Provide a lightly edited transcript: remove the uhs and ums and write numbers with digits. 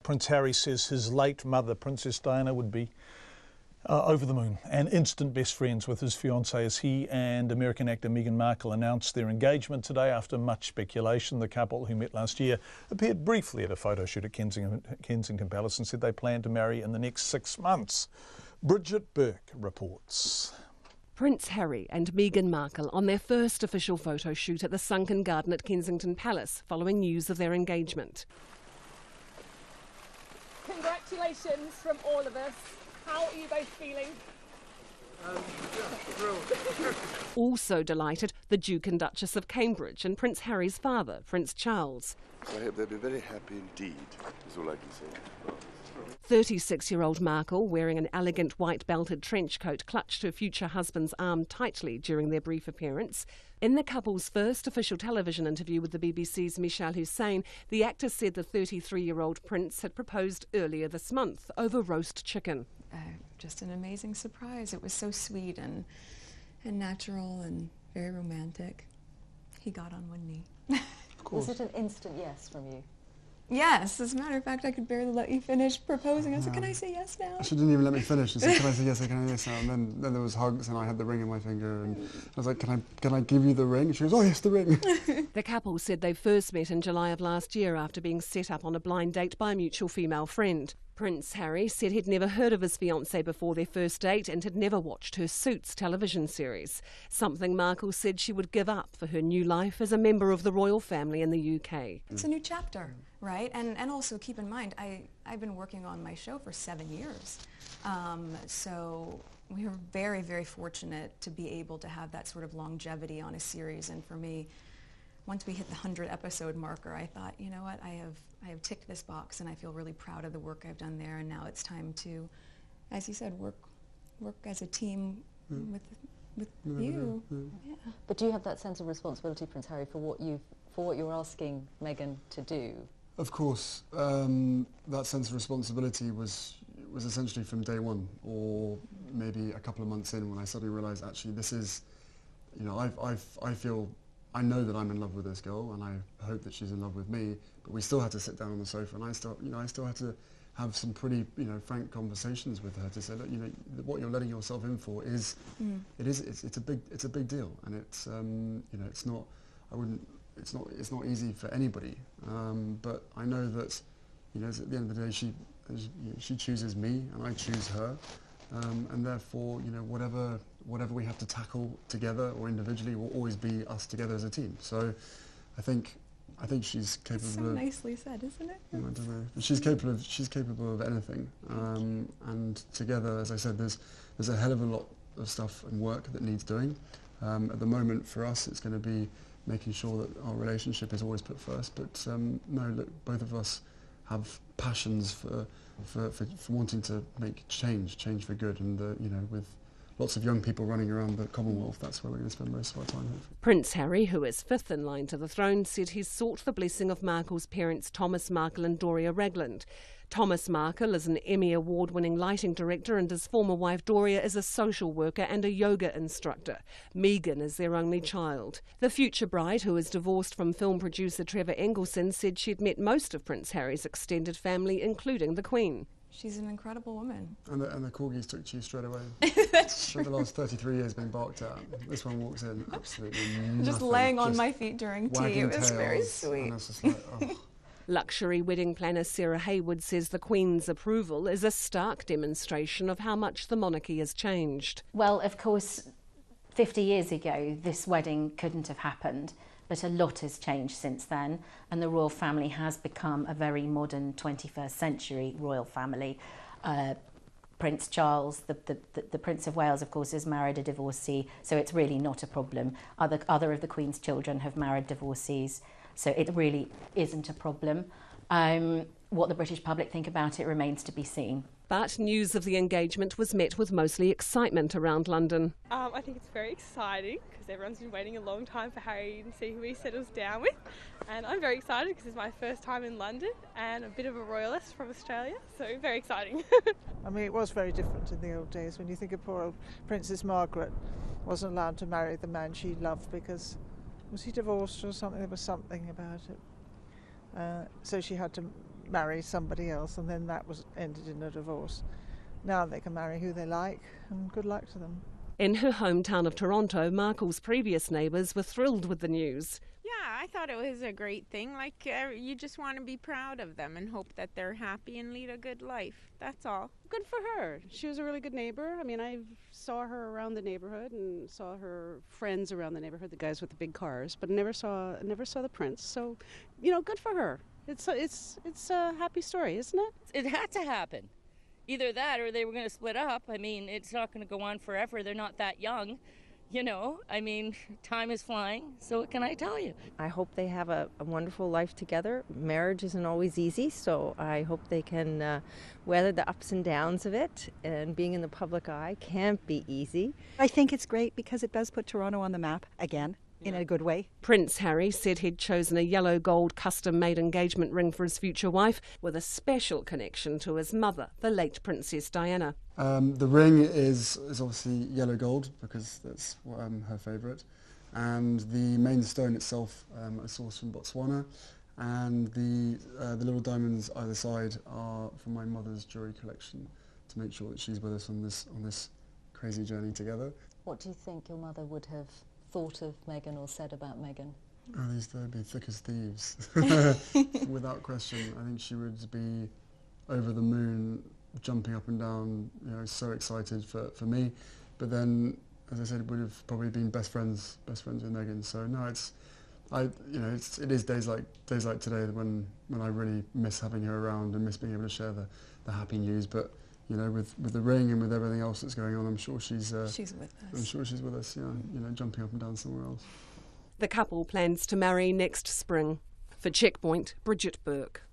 Prince Harry says his late mother, Princess Diana, would be over the moon and instant best friends with his fiancée as he and American actor Meghan Markle announced their engagement today after much speculation. The couple, who met last year, appeared briefly at a photo shoot at Kensington Palace and said they plan to marry in the next 6 months. Bridget Burke reports. Prince Harry and Meghan Markle on their first official photo shoot at the sunken garden at Kensington Palace following news of their engagement. Congratulations from all of us. How are you both feeling? Thrilled. Also delighted, the Duke and Duchess of Cambridge and Prince Harry's father, Prince Charles. I hope they'll be very happy indeed, is all I can say. 36-year-old Markle, wearing an elegant white belted trench coat, clutched her future husband's arm tightly during their brief appearance. In the couple's first official television interview with the BBC's Michelle Hussein, the actor said the 33-year-old prince had proposed earlier this month over roast chicken. Just an amazing surprise. It was so sweet and natural and very romantic. He got on one knee. Of course. Was it an instant yes from you? Yes, as a matter of fact, I could barely let you finish proposing. I said, can I say yes now? She didn't even let me finish. She said, can I say yes, can I yes now? And then there was hugs and I had the ring in my finger and I was like, can I give you the ring? And she goes, oh yes, the ring. The couple said they first met in July of last year after being set up on a blind date by a mutual female friend. Prince Harry said he'd never heard of his fiancée before their first date and had never watched her Suits television series, something Markle said she would give up for her new life as a member of the royal family in the UK. It's a new chapter, right? And also keep in mind, I've been working on my show for 7 years. So we were very, very fortunate to be able to have that sort of longevity on a series. And for me, once we hit the 100 episode marker, I thought, you know what, I have ticked this box and I feel really proud of the work I've done there, and now it's time to, as you said, work as a team with you. Yeah. But do you have that sense of responsibility, Prince Harry, for what you're asking Meghan to do? Of course, that sense of responsibility was essentially from day one, or maybe a couple of months in, when I suddenly realised actually this is, you know, I know that I'm in love with this girl, and I hope that she's in love with me. But we still had to sit down on the sofa, and I still had to have some pretty, frank conversations with her to say, look, what you're letting yourself in for is, it's a big deal, and it's, it's not easy for anybody. But I know that, at the end of the day, she chooses me, and I choose her, and therefore, whatever we have to tackle together or individually will always be us together as a team. So I think she's capable so of... nicely said, isn't it? I don't know. She's capable of anything. And together, as I said, there's a hell of a lot of stuff and work that needs doing. At the moment, for us, it's going to be making sure that our relationship is always put first. But no, look, both of us have passions for wanting to make change for good, and with lots of young people running around the Commonwealth, that's where we're going to spend most of our time. Prince Harry, who is fifth in line to the throne, said he's sought the blessing of Markle's parents Thomas Markle and Doria Ragland. Thomas Markle is an Emmy Award-winning lighting director, and his former wife Doria is a social worker and a yoga instructor. Meghan is their only child. The future bride, who is divorced from film producer Trevor Engelson, said she'd met most of Prince Harry's extended family, including the Queen. She's an incredible woman. And the corgis took to you straight away. That's true. For the last 33 years being barked at. This one walks in, absolutely nothing. Just laying on my feet during tea. It was very sweet. And it's just like, oh. Luxury wedding planner Sarah Haywood says the Queen's approval is a stark demonstration of how much the monarchy has changed. Well, of course, 50 years ago, this wedding couldn't have happened. But a lot has changed since then, and the royal family has become a very modern 21st century royal family. Prince Charles, the Prince of Wales, of course, is married a divorcee, so it's really not a problem. Other of the Queen's children have married divorcees, so it really isn't a problem. What the British public think about it remains to be seen. But news of the engagement was met with mostly excitement around London. I think it's very exciting because everyone's been waiting a long time for Harry and see who he settles down with. And I'm very excited because it's my first time in London and a bit of a royalist from Australia, so very exciting. I mean, it was very different in the old days. When you think of poor old Princess Margaret wasn't allowed to marry the man she loved because, was he divorced or something? There was something about it. So she had to marry somebody else, and then that was ended in a divorce. Now they can marry who they like, and good luck to them. In her hometown of Toronto, Markle's previous neighbours were thrilled with the news. Yeah, I thought it was a great thing. Like, you just want to be proud of them and hope that they're happy and lead a good life. That's all. Good for her. She was a really good neighbour. I mean, I saw her around the neighbourhood and saw her friends around the neighbourhood, the guys with the big cars, but never saw the prince. So, you know, good for her. It's a happy story, isn't it? It had to happen. Either that or they were going to split up. I mean, it's not going to go on forever. They're not that young. You know, I mean, time is flying, so what can I tell you? I hope they have a wonderful life together. Marriage isn't always easy, so I hope they can weather the ups and downs of it, and being in the public eye can't be easy. I think it's great because it does put Toronto on the map again. In a good way. Prince Harry said he'd chosen a yellow gold custom-made engagement ring for his future wife with a special connection to his mother, the late Princess Diana. The ring is obviously yellow gold because that's her favourite, and the main stone itself I sourced from Botswana, and the little diamonds either side are from my mother's jewellery collection to make sure that she's with us on this crazy journey together. What do you think your mother would have thought of Meghan or said about Meghan? Oh, they'd be thick as thieves. Without question. I think she would be over the moon, jumping up and down, you know, so excited for me. But then, as I said, would have probably been best friends with Meghan. So no, it is days like today when I really miss having her around and miss being able to share the happy news. But you know, with the ring and with everything else that's going on, I'm sure she's with us. I'm sure she's with us, yeah, you know, jumping up and down somewhere else. The couple plans to marry next spring. For Checkpoint, Bridget Burke.